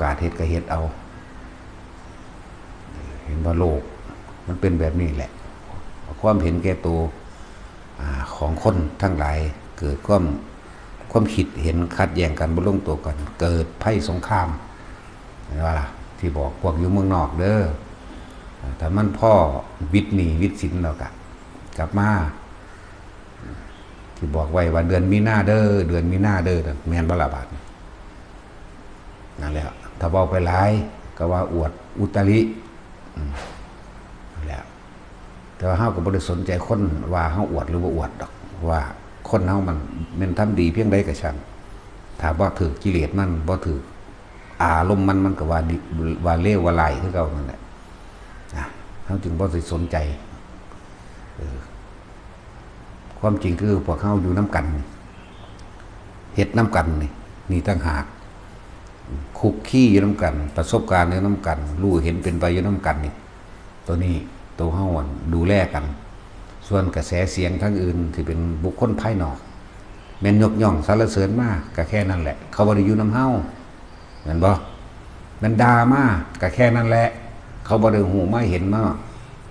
กาสเฮ็ดก็เฮ็ดเอาเห็นว่าโลกมันเป็นแบบนี้แหละความเห็นแก่ตัวของคนทั้งหลายเกิดความคิดเห็นขัดแย้งกันบ่ลงตัวกันเกิดภัยสงครามเห็นว่าล่ะที่บอกพวกอยู่เมืองนอกเด้อถ้ามันพ่อวิทย์หนี้วิทย์สินแล้วก็กลับมาที่บอกไว้ว่าเดือนมีนาเด้อเดือนมีนาเด้อแม่นบ่ล่ะบาดนั่นแหละถ้าเว้าไปหลายก็ว่าอวดอุตรินั่นแหละแต่ว่าเฮาก็บ่ได้สนใจคนว่าเฮาอวดหรือบ่อวดดอกว่าคนเฮามันแม่นทำดีเพียงใดก็ช่างถ้าบ่ถูกกิเลสมันบ่ถูกอารมณ์มันก็ว่าดีว่าเลวว่าร้ายคือเก่านั่นแหละเฮาจึงบ่ได้สนใจความจริงคือพวกเฮาอยู่น้ำกันเฮ็ดน้ำกันนี่ต่างหากคุกขี้อยู่น้ำกันประสบการณ์อยู่น้ำกันรู้เห็นเป็นไปอยู่น้ำกันนี่ตัวนี้ตัวเฮาดูแลกันส่วนกระแสเสียงทั้งอื่นที่เป็นบุคคลภายนอกแม่นยกย่องสรรเสริญมาก็แค่นั้นแหละเขาบ่ได้อยู่น้ำเฮาแม่นบ่แม่นด่ามาก็แค่นั้นแหละเขาบ่ได้หูมาเห็น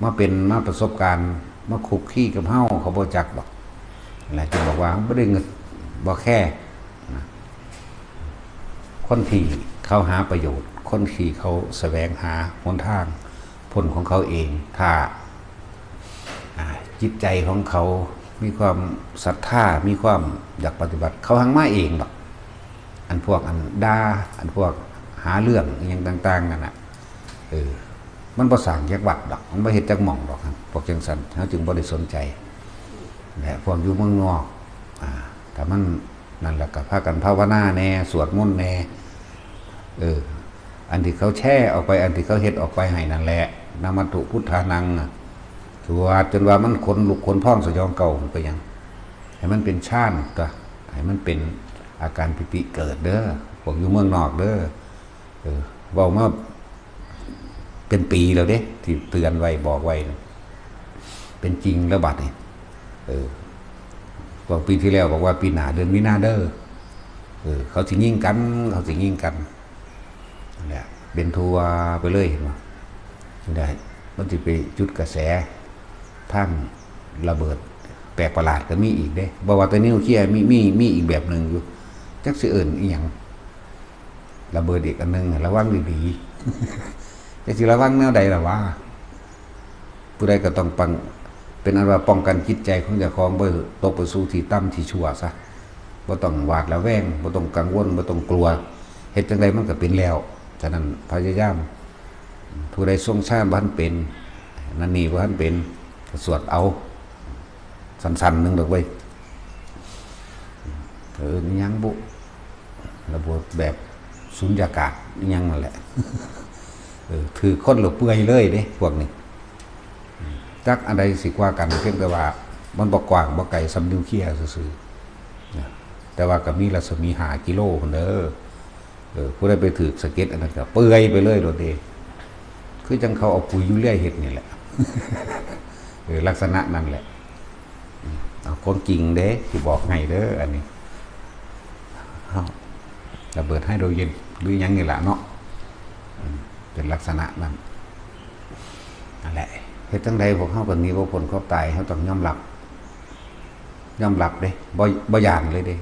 มาเป็นมาประสบการณ์มาคุกขี้กับเฮาเขาบ่จักดอกนั่นแหละจึงบอกว่าบ่ได้เงินบ่แค่คนที่เขาหาประโยชน์คนที่เขาแสวงหาหนทางผลของเขาเองถ้าจิตใจของเขามีความศรัทธามีความอยากปฏิบัติเขาหังมาเองหรอกอันพวกอันด่าอันพวกหาเรื่องอย่างต่างๆนั่นน่ะมันบ่สร้างจักวัดดอกมันบ่เฮ็ดจักหม่องดอกครับพวกจังซั่นเฮาจึงบ่ได้สนใจและพวกอยู่เมืองนอกถ้ามันนั่นแหละก็พากันภาวนาแน่สวดมนต์แน่อันที่เขาแช่ออกไปอันที่เขาเฮ็ดออกไปให้นั่นแหละนามัตถุพุทธานังสวดจนว่ามันขนลุกขนพองสยองเก่าไปยังให้มันเป็นชาติก็ให้มันเป็นอาการปิติเกิดเด้อพวกอยู่เมืองนอกเด้อเว้ามาเป็นปีแล้วเด้ที่เตือนไว้บอกไว้เป็นจริงแล้วบัดนี่บอกปีที่แล้วบอกว่าปีหน้าเดือนมีนาเด้อเขาสิยิงกันนั่นแหละเป็นทัวร์ไปเลยเห็นบ่ได้มันสิไปจุดกระแสทางระเบิดแปลกประหลาดก็มีอีกเด้บ่ว่าแต่นิวเคลียร์มีอีกแบบนึงอยู่จักสิเอิ้นอีหยังระเบิดอีกอันนึงระวังดีๆแต่สิระวังแนวใดล่ะวะผู้ใดก็ต้องเป็นอันว่าป้องกันจิตใจของเจ้าของบ่ตกไปสู่ที่ต่ำที่ชั่วซะบ่ต้องหวาดระแวงบ่ต้องกังวลบ่ต้องกลัวเฮ็ดจังไดมันก็เป็นแล้วฉะนั้นพยายามผู้ใดทรงชาติบ่ทันเป็นนั่นนี่บ่ทันเป็นก็สวดเอาสั้นๆนึงดอกเว้ยนี่ยังบุระบบแบบสุญญากาศยังนั่นแหละถือคนหลบเปื่อยเลยเด้พวกนี้จักอะไรสิกว่ากันเพียงแต่ว่ามันบ่กว้างบ่ไกลสำนิวเคลียร์ซื่อๆแต่ว่าก็มีรัศมี5 กิโลพุ่นเด้อผู้ใดไปถือสเก็ตอันนั้นก็เปื่อยไปเลยโดดเด้คือจังเขาเอาปุ๋ยยูเรียเฮ็ดนี่แหละลักษณะนั่นแหละเอาความจริงเด้ที่บอกให้เด้ออันนี้ระเบิดไฮโดรเจนหรือยังนี่แหละเนาะเป็นลักษณะนั้นนั่นแหละเฮ็ดจังใดพวกเฮาก็หนีบ่พ้นความตายเฮาต้องยอมรับเด้บ่ย่านเลยเด้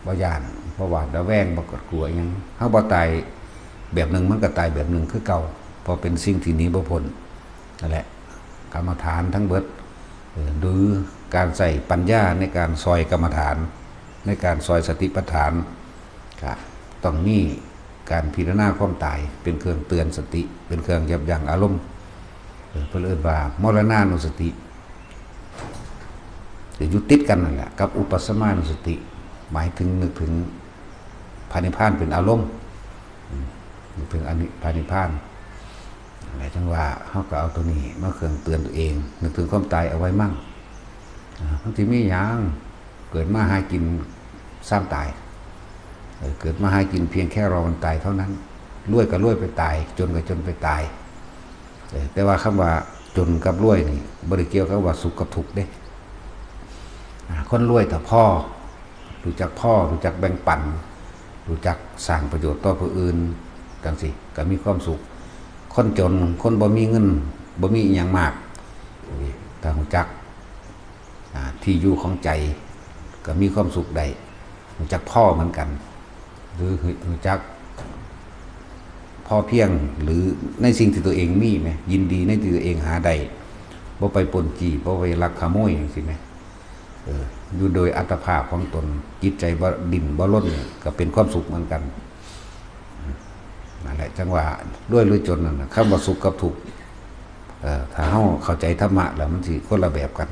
บ่ย่านบ่หวาดระแวงบ่กลัวหยังเฮาบ่ตายแบบนึงมันก็ตายแบบนึงคือเก่าเพราะเป็นสิ่งที่หนีบ่พ้นนั่นแหละกรรมฐานทั้งเบิดหรือการใส่ปัญญาในการซอยกรรมฐานในการซอยสติปัฏฐานก็ต้องมีการพิจารณาความตายเป็นเครื่องเตือนสติเป็นเครื่องยับยั้งอารมณ์เพิ่นเอิ้นว่ามรณานุสติอยู่ติดกันนั่นแหละกับอุปสมานุสติหมายถึงนึกถึงพระนิพพานเป็นอารมณ์นึกถึงพระนิพพานหมายถึงว่าเฮาก็เอาตัวนี้มาเครื่องเตือนตัวเองนึกถึงความตายเอาไว้มั่งบางทีมีหยังเกิดมาหากินซ้ำตายเกิดมาหากินเพียงแค่รอวันตายเท่านั้นรวยก็รวยไปตายจนก็จนไปตายแต่ว่าคำว่าจนกับรวยนี่บ่ได้เกี่ยวกับว่าสุขกับทุกข์เด้คนรวยแต่พ่อรู้จักแบ่งปันรู้จักสร้างประโยชน์ต่อผู้อื่น จังสิก็มีความสุขคนจนคนบ่มีเงินบ่มีอหย่างมากถ้ารู้จักที่อยู่ของใจก็มีความสุขได้รู้จักพ่อเหมือนกันหรือรู้จักพอเพียงหรือในสิ่งที่ตัวเองมีไหมยินดีในที่ตัวเองหาได้บ่ไปปนจี้บ่ไปลักขโมยจังซี่แหมอยู่โดยอัตภาพของตนจิตใจบ่ดิ่นบ่ล้นก็เป็นความสุขเหมือนกันนั่นแหละจังว่าด้วยหรือจนนั่นคำว่าสุขกับทุกข์ถ้าเฮาเข้าใจธรรมะแล้วมันสิคนละแบบกัน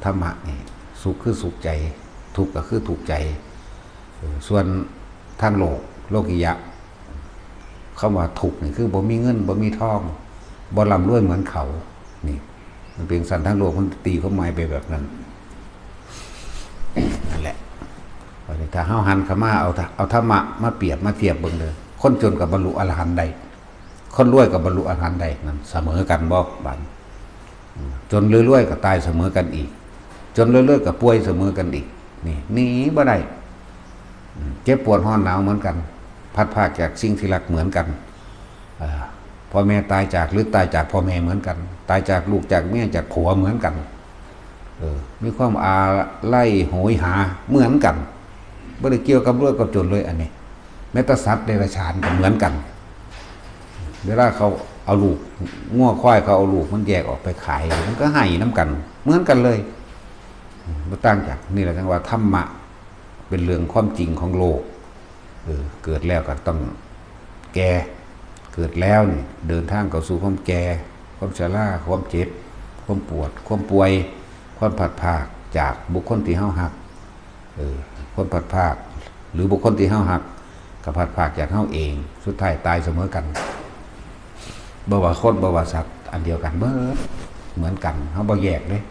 ธรรมะนี่สุขคือสุขใจทุกข์ก็คือทุกข์ใจส่วนทางโลกิยะคำว่าทุกข์นี่คือบ่มีเงินบ่มีทองบ่ร่ำรวยเหมือนเขานี่มันเป็นสันทางโลกมันตีเข้าหมายไปแบบนั้นนั่นแหละถ้าเฮาหันเข้ามาเอาธรรมะมาเปรียบมาเทียบเบิ่งเด้อคนจนกับบรรลุอรหันต์ใดคนรวยกับบรรลุอรหันต์ใดนั่นเสมอกันบ่บัดจนรวยๆก็ตายเสมอกันอีกจนรวยๆก็ป่วยเสมอกันอีกนี่หนีบ่ได้เจ็บปวดร้อนหนาวเหมือนกันพัดพรากจากสิ่งที่รักเหมือนกันพ่อแม่ตายจากหรือตายจากพ่อแม่เหมือนกันตายจากลูกจากเมียจากผัวเหมือนกันมีความอาไล่โหยหาเหมือนกันไม่ได้เกี่ยวกับรวยกับจนเลยอันนี้แม้แต่สัตว์เดรัจฉานก็เหมือนกันเวลาเขาเอาลูกง้อควายเขาเอาลูกมันแยกออกไปขายมันก็ให้น้ำกันเหมือนกันเลยไม่ต่างจากนี่แหละจังว่าธรรมะเป็นเรื่องความจริงของโลกเกิดแล้วก็ต้องแก่เกิดแล้วนี่เดินทางเข้าสู่ความแก่ความชราความเจ็บความปวดความป่วยความผัดผากจากบุคคลที่เฮาหักความผัดผากหรือบุคคลที่เฮาหักกับผัดผากจากเฮาเองสุดท้ายตายเสมอกันบ่ว่าคนบ่ว่าสัตว์อันเดียวกันเหมือนกันเฮาบ่แยกเลย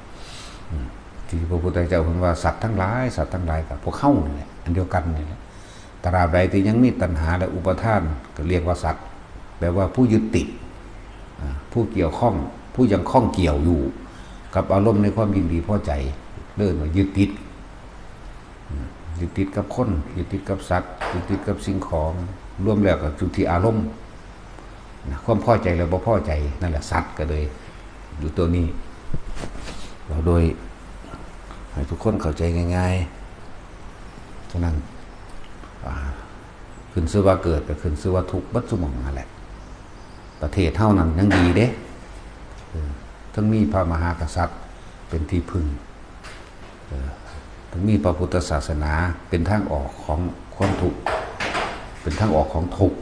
ที่พระพุทธเจ้าเพิ่นว่าสัตว์ทั้งหลายกับพวกเฮานี่แหละอันเดียวกันนี่แหละตราบใดที่ยังมีตัณหาและอุปาทานก็เรียกว่าสัตว์แปลว่าผู้ยึดติดผู้เกี่ยวข้องผู้ยังข้องเกี่ยวอยู่กับอารมณ์ในความยินดีพอใจเริ่มยึดติดกับคนยึดติดกับสัตว์ยึดติดกับสิ่งของรวมแล้วก็จุดที่อารมณ์ความพอใจและบ่พอใจนั่นแหละสัตว์ก็เลยอยู่ตัวนี้เราโดยให้ทุกคนเข้าใจง่ายๆฉะนั้นขึ้นชื่อว่าเกิดก็ขึ้นชื่อว่าทุกข์บัดซุหม่องนั่นแหละประเทศเท่านั้นยังดีเด้ทั้งมีพระมหากษัตริย์เป็นที่พึ่งทั้งมีพระพุทธศาสนาเป็นทางออกของความทุกข์เป็นทางออกของทุกข์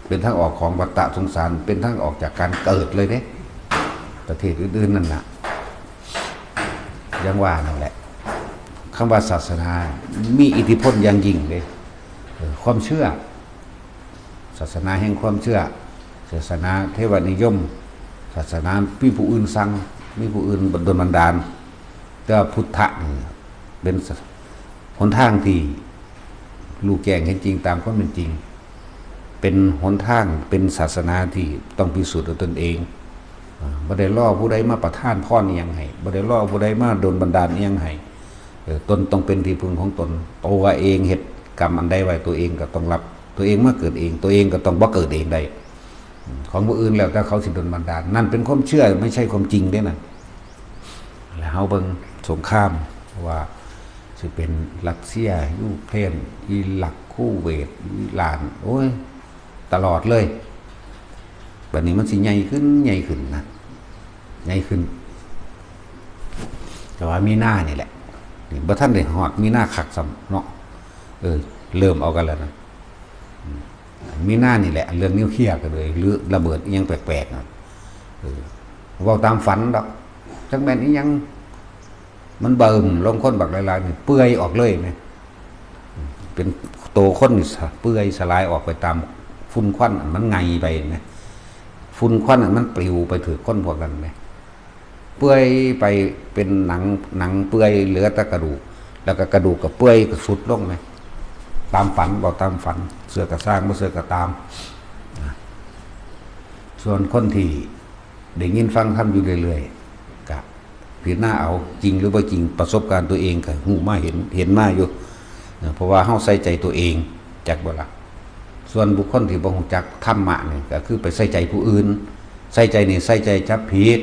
เป็นทางออกของวัฏฏะสงสารเป็นทางออกจากการเกิดเลยเด้ประเทศอื่นๆนั่นน่ะยังว่านั่นแหละคำว่าศาสนามีอิทธิพลอย่างยิ่งเลยความเชื่อศาสนาแห่งความเชื่อศาสนาเทวนิยมศาสนามีผู้อื่นสั่งมีผู้อื่นดลบันดาลแต่พุทธะนี่เป็นหนทางที่รู้แจ้งเห็นจริงตามความเป็นจริงเป็นหนทางเป็นศาสนาที่ต้องพิสูจน์ด้วยตนเองบ่ได้ล่อผู้ใดมาประทานพรอีหยังให้บ่ได้ล่อผู้ใดมาดลบันดาลอีหยังให้ตนต้องเป็นที่พึ่งของตนตัวเองเฮ็ดกรรมอันใดไว้ตัวเองก็ต้องรับตัวเองมาเกิดเองตัวเองก็ต้องบ่เกิดเองได้ของผู้อื่นแล้วถ้าเขาสิดลบันดาลนั่นเป็นความเชื่อไม่ใช่ความจริงเด้น่ะแล้วเฮาเบิ่งสงครามว่าสิเป็นรัสเซียยูเครนอิรักคูเวตอิหร่านโอ้ยตลอดเลยบัดนี้มันสิใหญ่ขึ้นนะใหญ่ขึ้นแต่ว่ามีหน้านี่แหละนี่บ่ทันได้ฮอดมีหน้าคักซ้ำเนาะเริ่มเอากันแล้วนะมีหน้านี่แหละเรื่องนิวเคลียร์ก็เลยหรือระเบิดอีหยังแปลกๆนะเว้าตามฝันดอกจังแม่นอีหยังมันเบิ่มลงคนบักหลายๆนี่เปื่อยออกเลยแม่เป็นโตคนนี่เปื่อยสลายออกไปตามฝุ่นควันมันไงไปแม่ฝุ่นควันมันปลิวไปถือคนพวกนั้นแม่เปื่อยไปเป็นหนังเปื่อยเหลือแต่กระดูกแล้วก็กระดูกก็เปื่อยก็สุดลงแม่ตามฝันบอกตามฝันเสือกระสร้างบ่เสือกระตามส่วนคนที่ได้ยินฟังทำอยู่เรื่อยๆกับพิจารณาเอาจริงหรือว่าจริงประสบการณ์ตัวเองก็หูมาเห็นมาอยู่เพราะว่าเฮาใส่ใจตัวเองจักบ่ล่ะ ส่วนบุคคลที่บ่ฮู้จักธรรมะนี่ก็คือไปใส่ใจผู้อื่นใส่ใจนี่ใส่ใจจับผิด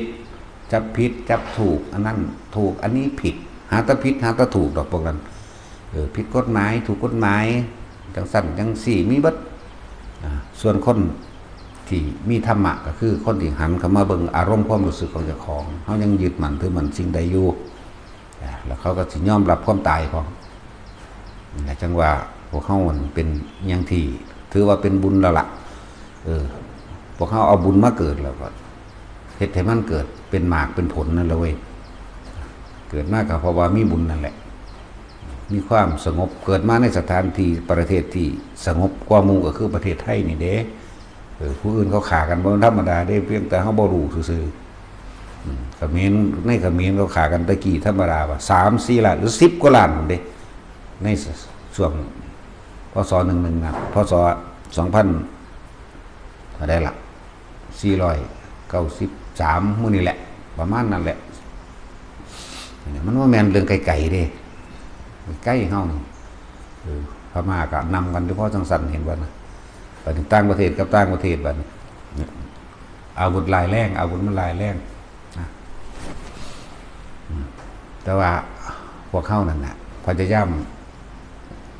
จับถูกอันนั้นถูกอันนี้ผิดหาแตะผิดหาแตะถูกดอกพวกนั้นผิดกฎหมายถูกกฎหมายจังสั่นจังสี่มีเบิดส่วนคนที่มีธรรมะก็คือคนที่หันเข้ามาเบิ่งอารมณ์ความรู้สึกของเจ้าของเขายังยึดมั่นถือมั่นสิ่งใดอยู่แล้วเขาก็สิยอมรับความตายของแต่จังว่าพวกเขามันเป็นอย่างที่ถือว่าเป็นบุญแล้วล่ะพวกเขาเอาบุญมาเกิดแล้วก็เฮ็ดให้มันเกิดเป็นหมากเป็นผลนั่นแหละเว้ยเกิดมาก็เพราะว่ามีบุญนั่นแหละมีความสงบเกิดมาในสถานที่ประเทศที่สงบกว่าหมู่ก็คือประเทศไทยนี่เด้ผู้อื่นเขาฆ่ากันบ่ธรรมดาเด้เพียงแต่เฮาบ่รู้ซื่อๆเขมรในเขมรเขาฆ่ากันตะกี้ธรรมดาว่า3-4 ล้านหรือ10 กว่าล้านพุ่นเด้ในช่วงพศ11นะพศ2000เท่าใดล่ะ493มื้อนี้แหละประมาณนั้นแหละมันว่าแม่นเรื่องไกลๆเด้ใกล้เฮานี่พม่าก็นำกันเฉพาะจังซั่นเห็นบ่นะไปถึงต่างประเทศกับต่างประเทศบัดนี้อาวุธลายแรงอาวุธมันลายแรงนะแต่ว่าพวกเฮานั่นน่ะพยายาม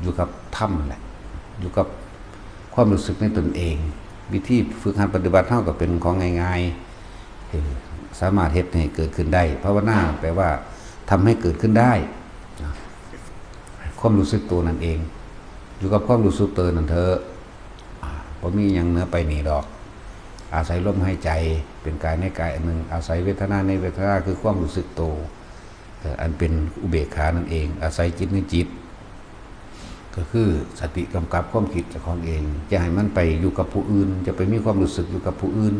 อยู่กับธรรมนั่นแหละอยู่กับความรู้สึกในตนเองวิธีฝึกหัดปฏิบัติเฮาก็เป็นของง่ายๆสามารถเฮ็ดให้เกิดขึ้นได้ภาวนาแปลว่าทำให้เกิดขึ้นได้ความรู้สึกตัวนั่นเองอยู่กับความรู้สึกตัวนั่นเถอะบ่มีหยังเหนือไปนี่ดอกอาศัยลมหายใจเป็นกายในกายอันหนึ่งอาศัยเวทนาในเวทนาคือความรู้สึกตัวอันเป็นอุเบกขานั่นเองอาศัยจิตในจิตก็คือสติกำกับความคิดเจ้าของเองจะให้มันไปอยู่กับผู้อื่นจะไปมีความรู้สึกอยู่กับผู้อื่น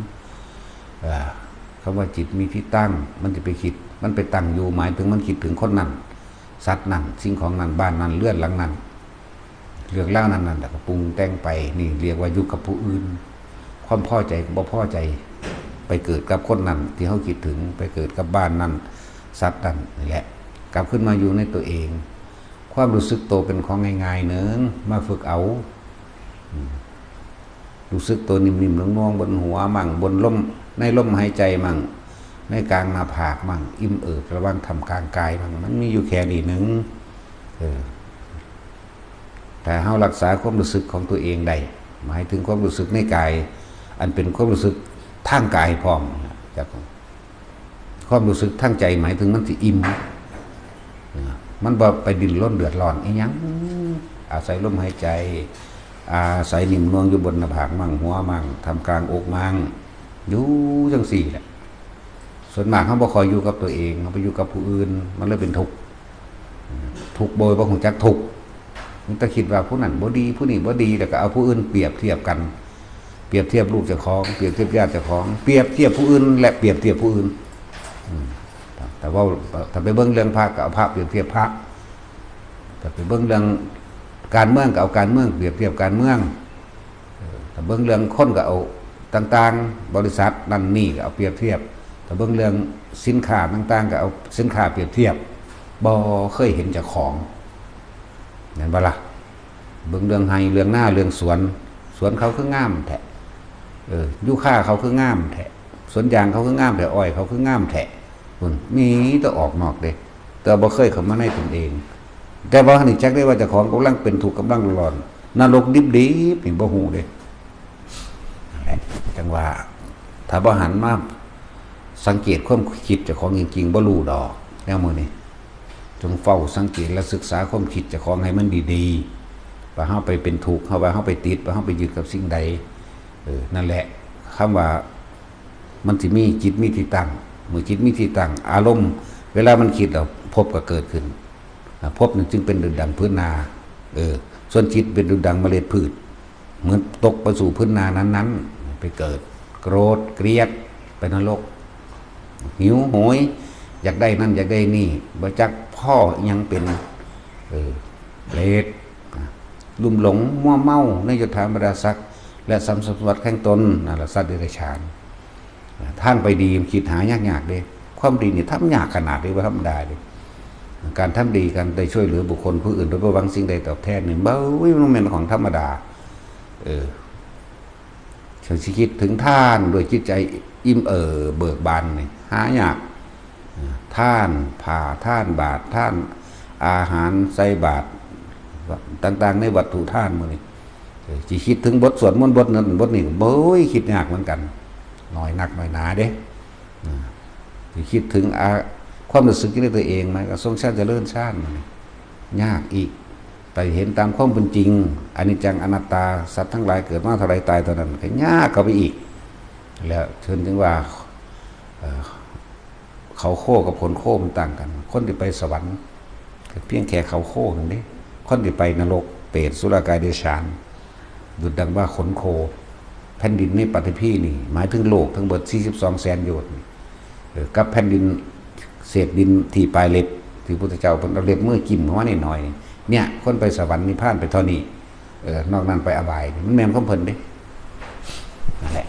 คำว่าจิตมีที่ตั้งมันจะไปคิดมันไปตั้งอยู่หมายถึงมันคิดถึงคนนั้นสัตว์นั้นสิ่งของนั้นบ้านนั้นเลื่อนหลังนั้นเรื่องเล่านั้นแต่ก็ปรุงแต่งไปนี่เรียกว่าอยู่กับผู้อื่นความพอใจบ่พอใจไปเกิดกับคนนั้นที่เขาคิดถึงไปเกิดกับบ้านนั้นสัตว์นั้นนี่แหละกลับขึ้นมาอยู่ในตัวเองความรู้สึกตัวเป็นของง่ายๆเนึงมาฝึกเอารู้สึกตัวนิ่มๆน่วงๆบนหัวมั่งบนลมในลมหายใจมั่งในกลางหน้าผากมั่งอิ่มเอิบระหว่างทำกลางกายมั่งมันมีอยู่แค่นี้นึงแต่เฮารักษาความรู้สึกของตัวเองได้หมายถึงความรู้สึกในกายอันเป็นความรู้สึกทางกายพร้อมจากความรู้สึกทางใจหมายถึงมันสิอิ่มมันบ่ไปดิ้นรนเดือดร้อนอีหยังอาศัยลมหายใจอาศัยนิ่มนวลอยู่บนหน้าผากมั่งหัวมั่งทำกลางอกมั่งอยู่จังสี่แหละส่วนมากเขาบ่คอยอยู่กับตัวเองเขาไปอยู่กับผู้อื่นมันเลยเป็นทุกข์โดยบ่ฮู้จักทุกข์มันจะคิดว่าผู้นั้นบ่ดีผู้นี้บ่ดีแล้วก็เอาผู้อื่นเปรียบเทียบกันเปรียบเทียบลูกเจ้าของเปรียบเทียบญาติเจ้าของเปรียบเทียบผู้อื่นและเปรียบเทียบผู้อื่นแต่ว่าถ้าไปเบิ่งเรื่องพระก็เอาพระเปรียบเทียบพระถ้าไปเบิ่งเรื่องการเมืองก็เอาการเมืองเปรียบเทียบการเมืองถ้าเบิ่งเรื่องคนก็เอาต่างๆบริษัทนั่นนี่ก็เอาเปรียบเทียบถ้าเบิ่งเรื่องสินค้าต่างๆก็เอาสินค้าเปรียบเทียบบ่เคยเห็นเจ้าของเห็นบ่ล่ะเบิ่งเรื่องไห้เรื่องหน้าเรื่องสวนเขาคืองามแท้ยูคาเขาคืองามแท้สวนยางเขาคืองามแท้อ้อยเขาคืองามแท้มีต้องออกนอกเด้แต่บ่เคยเข้ามาในตนเองแต่ว่านี่จักได้ว่าเจ้าของกำลังเป็นทุกข์กำลังร้อนนรกดิบนี่บ่ฮู้เด้จังว่าถ้าบ่หันมาสังเกตความคิดเจ้าของจริงๆบ่รู้ดอกแนวมื้อนี้จงเฝ้าสังเกตและศึกษาความคิดเจ้าของให้มันดีๆว่าเฮาไปเป็นทุกข์ว่าเฮาไปติดว่าเฮาไปยึดกับสิ่งใดนั่นแหละคำว่ามันสิมีจิตมีที่ตั้งเมื่อจิตมีที่ตั้งอารมณ์เวลามันคิดแล้วพบก็เกิดขึ้นพบนั่นจึงเป็นดุจดังพื้นนาส่วนจิตเป็นดุจดังเมล็ดพืชเหมือนตกไปสู่พื้นนานั้นๆไปเกิดโกรธเกลียดไปนรกหิวโหยอยากได้นั่นอยากได้นี่บ่จักพ่อยังเป็นเปรตลุ่มหลงมั่วเมาในยถาบรรดาศักดิ์และสัมสมบัติแข่งตนนั่นแหละสัตว์เดรัจฉานท่านไปดีคิดหายากๆเด้ความดีนี่ทำยากขนาดนี้ว่าธรรมดาเด้การทำดีกันได้ช่วยเหลือบุคคลผู้อื่นโดยบ่หวังสิ่งใดตอบแทนนี่มันเป็นของธรรมดา เขาสิคิดถึงท่านโดยจิตใจอิ่มเบิกบานนี่หายากท่านผ่าท่านบาทท่านอาหารใส่บาทต่างๆในวัตถุท่านมื้อนี้สิคิดถึงบทสวดมนต์บทนั้นบทนี้โบ้ยคิดยากเหมือนกันน้อยนักน้อยหนาเด้สิคิดถึงความรู้สึกในตัวเองไหมก็ทรงชาติเจริญชาติยากอีกแต่เห็นตามความเป็นจริงอนิจจังอนัตตาสัตว์ทั้งหลายเกิดมาเท่าไรตายเท่านั้นก็ยากเข้าไปอีกแล้วเชิญถึงว่าเขาโค้กับคนโค้มันต่างกันคนที่ไปสวรรค์เพียงแค่เขาโค้นั่นเองคนที่ไปนรกเปรตสุรกายเดชานดุจดังว่าขนโคแผ่นดินในปฏิพีนี่หมายถึงโลกทั้งเบิด42 แสนโยชน์กับแผ่นดินเศษดินที่ปลายเล็บที่พุทธเจ้าเพิ่นเอาเล็บมือจิ้มเข้ามานิดหน่อยเนี่ยคนไปสวรรค์นิพพานไปเท่านี้นอกนั้นไปอบายมันแม่นของเพิ่นเด้นั่นแหละ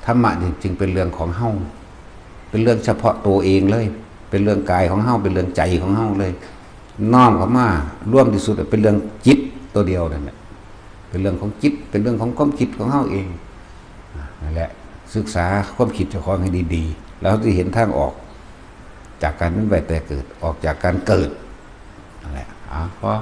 ธรรมะจึงเป็นเรื่องของเฮาเป็นเรื่องเฉพาะตัวเองเลยเป็นเรื่องกายของเฮาเป็นเรื่องใจของเฮาเลยน้อมเข้ามาร่วมที่สุดเป็นเรื่องจิตตัวเดียวนั่นแหละเป็นเรื่องของจิตเป็นเรื่องของความคิดของเฮาเองนั่นแหละศึกษาความคิดเจ้าของให้ดีๆแล้วจะเห็นทางออกจากการเป็นไปแต่เกิดออกจากการเกิดนั่นแหละเพราะ